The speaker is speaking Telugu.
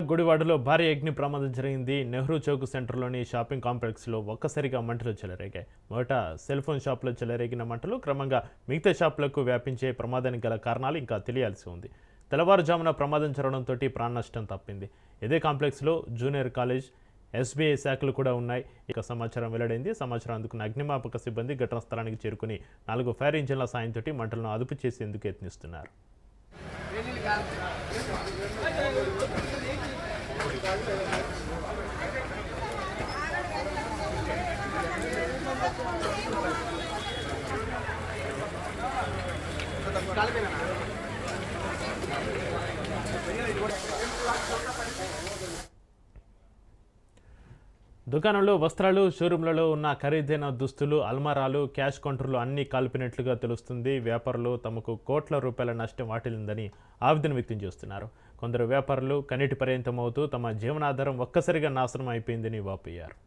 గుడివాడలో భారీ అగ్ని ప్రమాదం జరిగింది. నెహ్రూ చౌక్ సెంటర్లోని షాపింగ్ కాంప్లెక్స్లో ఒక్కసారిగా మంటలు చెలరేగాయి. మొదట సెల్ ఫోన్ షాప్లో చెలరేగిన మంటలు క్రమంగా మిగతా షాపులకు వ్యాపించే ప్రమాదానికి గల కారణాలు ఇంకా తెలియాల్సి ఉంది. తెల్లవారుజామున ప్రమాదం జరగడంతో ప్రాణ నష్టం తప్పింది. ఇదే కాంప్లెక్స్లో జూనియర్ కాలేజ్, ఎస్బీఐ శాఖలు కూడా ఉన్నాయి. ఇక సమాచారం వెల్లడైంది. సమాచారం అందుకున్న అగ్నిమాపక సిబ్బంది ఘటనా స్థలానికి చేరుకుని 4 ఫైర్ ఇంజిన్ల సాయంతో మంటలను అదుపు చేసేందుకు యత్నిస్తున్నారు. దుకాణంలో వస్త్రాలు, షోరూంలలో ఉన్న ఖరీదైన దుస్తులు, అల్మారాలు, క్యాష్ కౌంటర్లు అన్నీ కాల్పినట్లుగా తెలుస్తుంది. వ్యాపారులు తమకు కోట్ల రూపాయల నష్టం వాటిల్లిందని ఆవేదన వ్యక్తం చేస్తున్నారు. కొందరు వ్యాపారులు కన్నీటి పర్యంతమవుతూ తమ జీవనాధారం ఒక్కసారిగా నాశనం అయిపోయిందని వాపోయారు.